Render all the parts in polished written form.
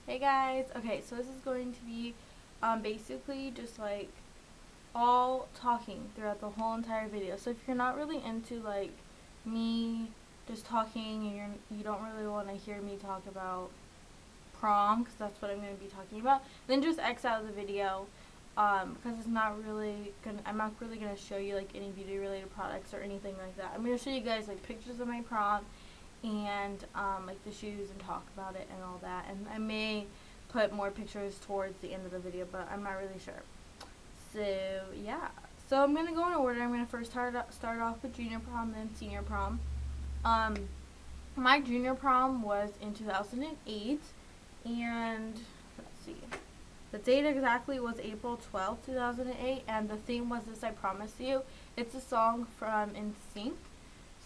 Hey guys, okay, so this is going to be basically just like all talking throughout the whole entire video. So if you're not really into like me just talking and you don't really want to hear me talk about prom, because that's what I'm going to be talking about, then just X out of the video, because I'm not really going to show you like any beauty related products or anything like that. I'm going to show you guys like pictures of my prom and like the shoes and talk about it and all that, and I may put more pictures towards the end of the video, but I'm not really sure. So yeah, so I'm gonna go in order. I'm gonna first start off with junior prom, then senior prom. um my junior prom was in 2008, and let's see, the date exactly was April 12th, 2008, and the theme was This I Promise You. It's a song from NSYNC.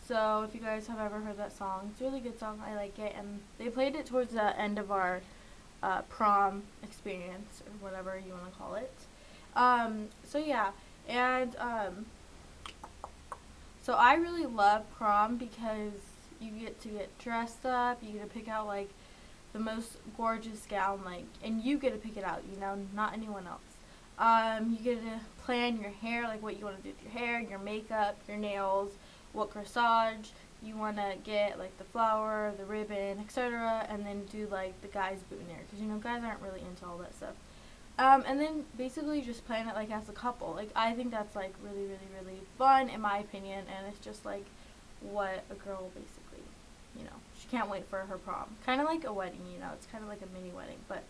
So if you guys have ever heard that song, it's a really good song. I like it, and they played it towards the end of our prom experience, or whatever you want to call it. So yeah, and so I really love prom because you get to get dressed up. You get to pick out like the most gorgeous gown, like, and you get to pick it out, you know, not anyone else. You get to plan your hair, like what you want to do with your hair, your makeup, your nails, what corsage you want to get, like the flower, the ribbon, etc., and then do like the guy's boutonniere, because you know guys aren't really into all that stuff. And then basically just plan it like as a couple. Like I think that's like really, really, really fun in my opinion, and it's just like what a girl basically, you know, she can't wait for her prom. Kind of like a wedding, you know, it's kind of like a mini wedding, but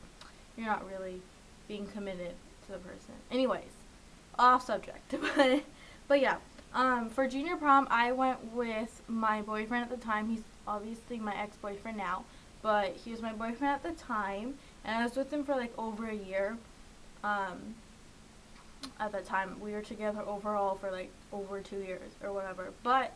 you're not really being committed to the person. Anyways, off subject, but yeah. For junior prom, I went with my boyfriend at the time. He's obviously my ex-boyfriend now, but he was my boyfriend at the time, and I was with him for like over a year. At that time, we were together overall for like over 2 years or whatever. But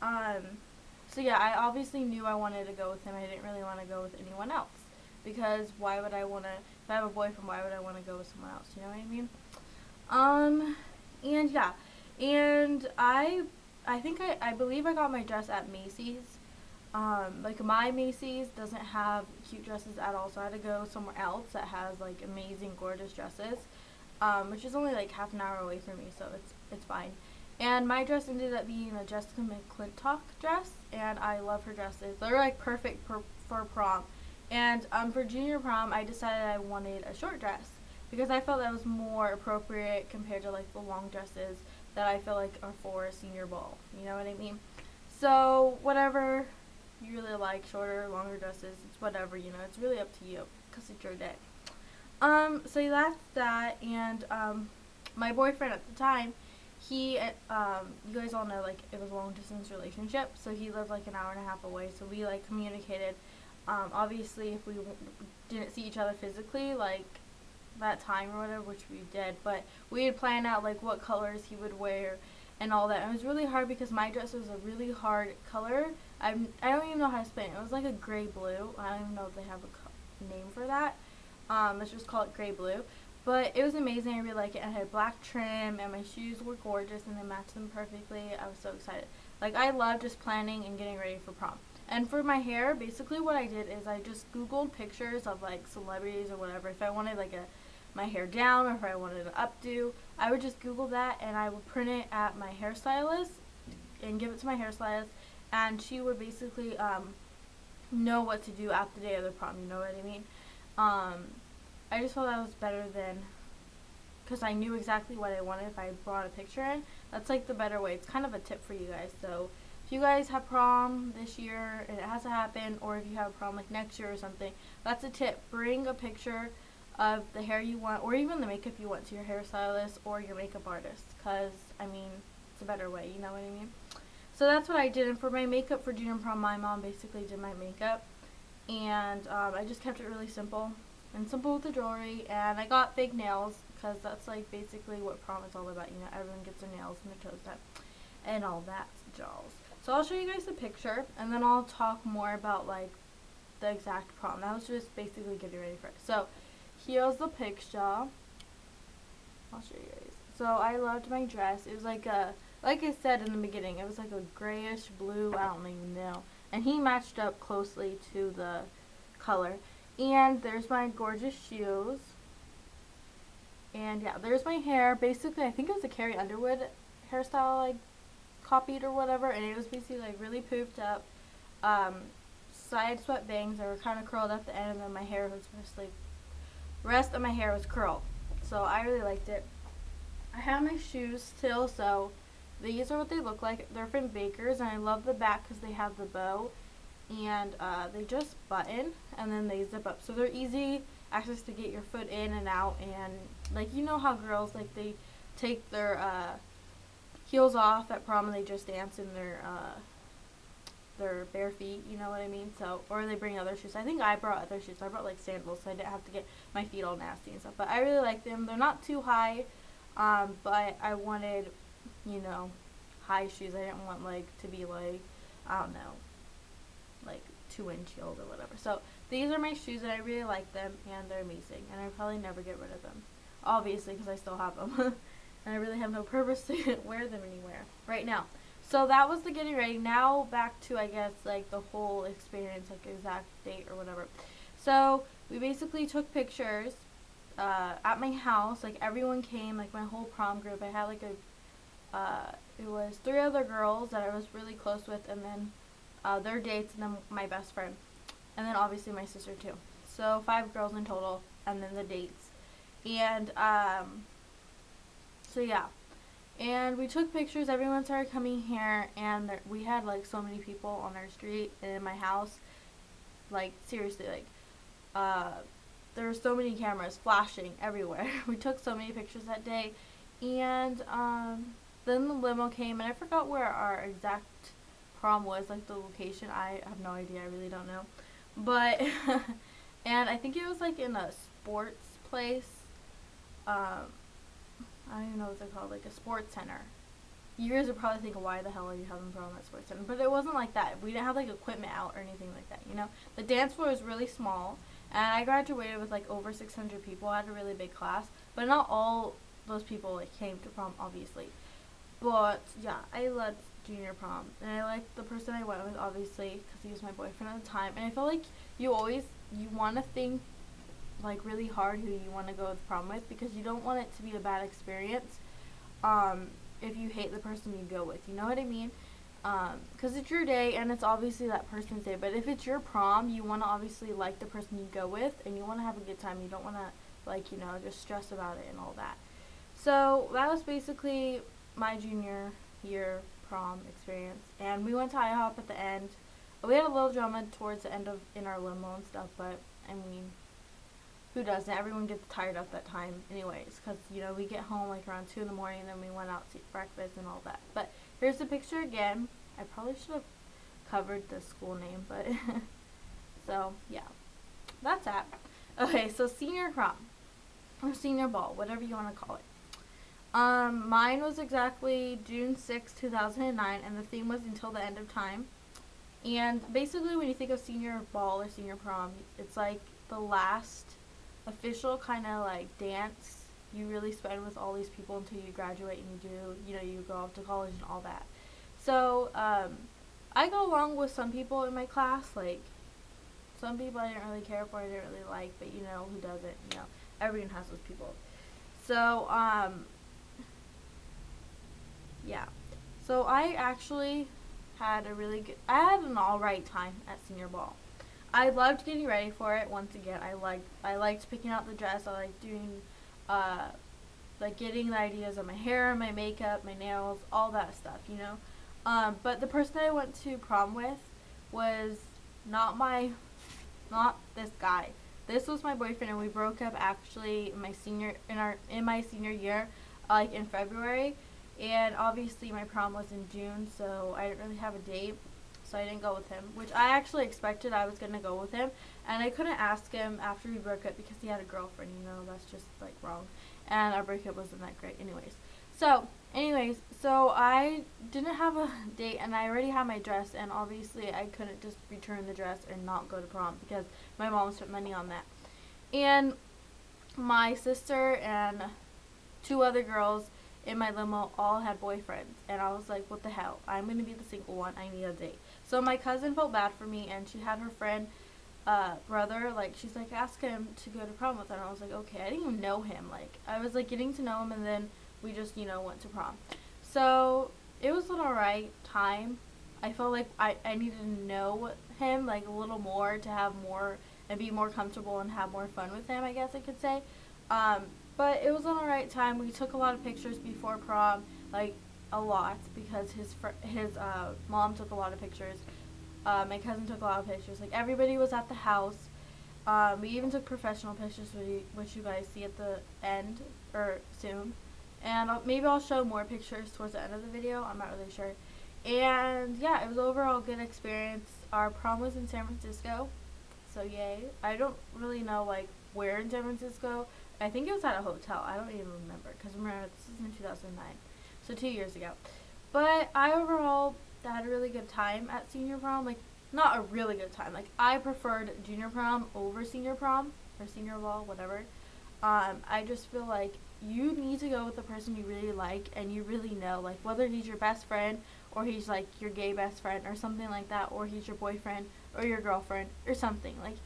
so yeah, I obviously knew I wanted to go with him. I didn't really want to go with anyone else, because why would I want to? If I have a boyfriend, why would I want to go with someone else? You know what I mean? And yeah, and I believe I got my dress at Macy's. Like my Macy's doesn't have cute dresses at all, so I had to go somewhere else that has like amazing, gorgeous dresses, which is only like half an hour away from me, so it's fine. And my dress ended up being a Jessica McClintock dress, and I love her dresses. They're like perfect for prom. And for junior prom, I decided I wanted a short dress, because I felt that was more appropriate compared to like the long dresses that I feel like are for a senior ball. You know what I mean? So whatever you really like, shorter, longer dresses, it's whatever, you know, it's really up to you, because it's your day. So that's that, and my boyfriend at the time, he you guys all know, like, it was a long distance relationship, so he lived like an hour and a half away, so we like communicated. Obviously if we didn't see each other physically like that time or whatever, which we did, but we had planned out like what colors he would wear and all that. And it was really hard because my dress was a really hard color. I don't even know how to explain it. It was like a gray blue. I don't even know if they have a name for that. Let's just call it gray blue. But it was amazing. I really like it. I had black trim, and my shoes were gorgeous, and they matched them perfectly. I was so excited. Like, I love just planning and getting ready for prom. And for my hair, basically what I did is I just Googled pictures of like celebrities or whatever. If I wanted like my hair down, or if I wanted an updo, I would just Google that, and I would print it at my hairstylist and give it to my hairstylist, and she would basically know what to do at the day of the prom. You know what I mean? I just felt that was better than, because I knew exactly what I wanted if I brought a picture in. That's like the better way. It's kind of a tip for you guys. So if you guys have prom this year and it has to happen, or if you have prom like next year or something, that's a tip. Bring a picture of the hair you want, or even the makeup you want, to your hairstylist or your makeup artist, because I mean, it's a better way, you know what I mean? So that's what I did. And for my makeup for junior prom, my mom basically did my makeup, and I just kept it really simple and simple with the jewelry, and I got fake nails, because that's like basically what prom is all about, you know, everyone gets their nails and their toes done and all that jewels. So I'll show you guys the picture, and then I'll talk more about like the exact prom. That was just basically getting ready for it. So here's the picture. I'll show you guys. So I loved my dress. It was like I said in the beginning, it was like a grayish blue, I don't even know. And he matched up closely to the color. And there's my gorgeous shoes. And yeah, there's my hair. Basically, I think it was a Carrie Underwood hairstyle I copied or whatever, and it was basically like really poofed up. Um, Side swept bangs that were kind of curled at the end, and then my hair was mostly, rest of my hair was curled. So I really liked it. I have my shoes still, so these are what they look like. They're from Baker's, and I love the back because they have the bow, and they just button, and then they zip up. So they're easy access to get your foot in and out, and like, you know how girls, like, they take their heels off at prom and they just dance in their bare feet, you know what I mean? So, or they bring other shoes. I think I brought other shoes. I brought like sandals, so I didn't have to get my feet all nasty and stuff. But I really like them. They're not too high, but I wanted, you know, high shoes. I didn't want like to be like, I don't know, like 2-inch heels or whatever. So these are my shoes, and I really like them, and they're amazing. And I probably never get rid of them, obviously, because I still have them, and I really have no purpose to wear them anywhere right now. So that was the getting ready. Now back to, I guess, like the whole experience, like exact date or whatever. So we basically took pictures at my house. Like everyone came, like my whole prom group. I had like it was 3 other girls that I was really close with, and then their dates, and then my best friend, and then obviously my sister too. So 5 girls in total, and then the dates. And so yeah. And we took pictures. Everyone started coming here, and we had like so many people on our street and in my house. Like seriously, like there were so many cameras flashing everywhere. We took so many pictures that day, and then the limo came, and I forgot where our exact prom was, like the location. I have no idea. I really don't know, but and I think it was like in a sports place. I don't even know what they're called, like a sports center. You guys are probably thinking, why the hell are you having prom at sports center? But it wasn't like that. We didn't have like equipment out or anything like that, you know? The dance floor was really small, and I graduated with like over 600 people. I had a really big class, but not all those people like came to prom, obviously. But yeah, I loved junior prom, and I liked the person I went with, obviously, because he was my boyfriend at the time. And I feel like you want to think like really hard who you want to go with prom with, because you don't want it to be a bad experience if you hate the person you go with, you know what I mean? Because it's your day, and it's obviously that person's day, but if it's your prom, you want to obviously like the person you go with, and you want to have a good time. You don't want to, like, you know, just stress about it and all that. So that was basically my junior year prom experience, and we went to IHOP at the end. We had a little drama towards the end of in our limo and stuff, but I mean, who doesn't? Everyone gets tired at that time anyways, because, you know, we get home like around 2 in the morning, and then we went out to eat breakfast and all that. But here's the picture again. I probably should have covered the school name, but so yeah, that's that. Okay, so senior prom or senior ball, whatever you want to call it. Mine was exactly June 6, 2009, and the theme was Until the End of Time. And basically, when you think of senior ball or senior prom, it's like the last official kind of like dance you really spend with all these people until you graduate and you go off to college and all that. So I go along with some people in my class. Like some people I didn't really care for, I didn't really like, but you know who doesn't, you know, everyone has those people. So yeah, so I actually had I had an alright time at senior ball. I loved getting ready for it. Once again, I liked picking out the dress. I liked doing, like getting the ideas of my hair, my makeup, my nails, all that stuff, you know. But the person I went to prom with was not this guy. This was my boyfriend, and we broke up actually in my senior year, like in February. And obviously my prom was in June, so I didn't really have a date. So I didn't go with him, which I actually expected I was going to go with him. And I couldn't ask him after we broke up because he had a girlfriend, you know, that's just, like, wrong. And our breakup wasn't that great anyways. So I didn't have a date, and I already had my dress, and obviously I couldn't just return the dress and not go to prom because my mom spent money on that. And my sister and 2 other girls in my limo all had boyfriends, and I was like, what the hell, I'm gonna be the single one, I need a date. So my cousin felt bad for me, and she had her friend brother, like, she's like, ask him to go to prom with her. And I was like, okay. I didn't even know him. Like, I was like getting to know him, and then we just, you know, went to prom. So it was an alright time. I felt like I needed to know him like a little more to have more and be more comfortable and have more fun with him, I guess I could say. Um, but it was an alright time. We took a lot of pictures before prom, like a lot, because his mom took a lot of pictures. My cousin took a lot of pictures. Like, everybody was at the house. We even took professional pictures, which you guys see at the end or soon. And maybe I'll show more pictures towards the end of the video. I'm not really sure. And yeah, it was overall a good experience. Our prom was in San Francisco, so yay. I don't really know like where in San Francisco. I think it was at a hotel. I don't even remember, because remember, this is in 2009, so 2 years ago. But I overall had a really good time at senior prom. Like, not a really good time. Like, I preferred junior prom over senior prom, or senior ball, whatever. I just feel like you need to go with the person you really like and you really know, like, whether he's your best friend or he's like your gay best friend or something like that, or he's your boyfriend or your girlfriend or something, like,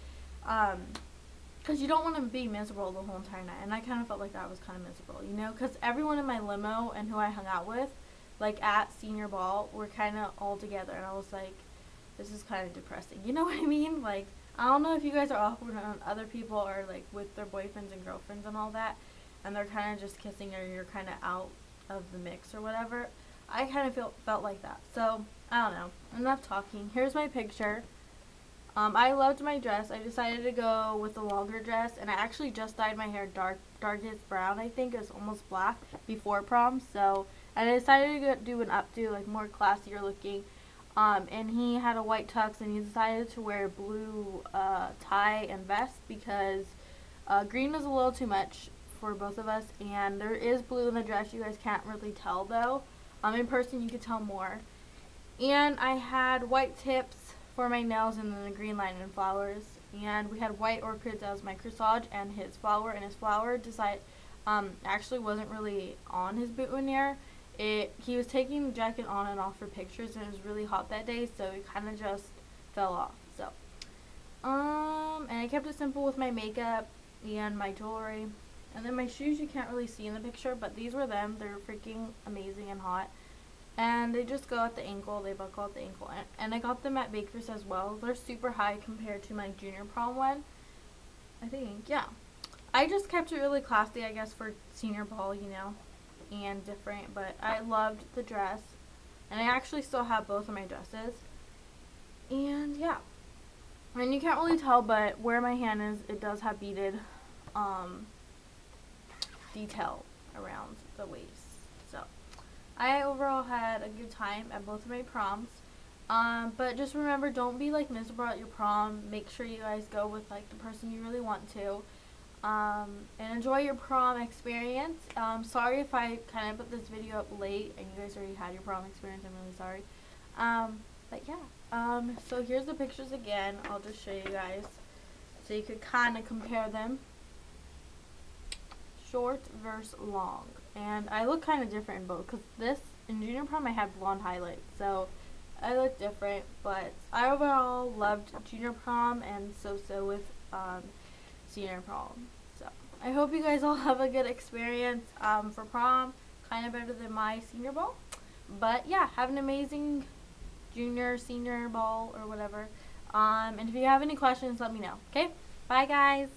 because you don't want to be miserable the whole entire night. And I kind of felt like that was kind of miserable, you know, because everyone in my limo and who I hung out with, like, at senior ball, were kind of all together, and I was like, this is kind of depressing, you know what I mean? Like, I don't know if you guys are awkward on other people or like with their boyfriends and girlfriends and all that, and they're kind of just kissing or you're kind of out of the mix or whatever. I kind of felt like that. So, I don't know. Enough talking. Here's my picture. I loved my dress. I decided to go with a longer dress, and I actually just dyed my hair darkest brown, I think. It was almost black before prom, so I decided to do an updo, like more classier looking. And he had a white tux, and he decided to wear blue tie and vest because green was a little too much for both of us, and there is blue in the dress. You guys can't really tell though. In person you could tell more. And I had white tips for my nails and then the green line and flowers, and we had white orchids as my corsage and his flower, actually wasn't really on his boutonniere. He was taking the jacket on and off for pictures, and it was really hot that day, so it kind of just fell off. So, and I kept it simple with my makeup and my jewelry, and then my shoes you can't really see in the picture, but these were them. They're freaking amazing and hot, and they just go at the ankle. They buckle at the ankle, and I got them at Baker's as well. They're super high compared to my junior prom one, I think. Yeah, I just kept it really classy, I guess, for senior ball, you know, and different, but I loved the dress, and I actually still have both of my dresses. And yeah, and you can't really tell, but where my hand is, it does have beaded detail around the waist. So I overall had a good time at both of my proms. But just remember, don't be like miserable at your prom. Make sure you guys go with like the person you really want to. And enjoy your prom experience. Sorry if I kind of put this video up late and you guys already had your prom experience. I'm really sorry. But yeah. So here's the pictures again. I'll just show you guys so you could kind of compare them. Short versus long. And I look kind of different in both, because this, in junior prom, I had blonde highlights. So I look different, but I overall loved junior prom, and so with senior prom. So I hope you guys all have a good experience for prom, kind of better than my senior ball. But yeah, have an amazing junior, senior ball or whatever. And if you have any questions, let me know. Okay, bye guys.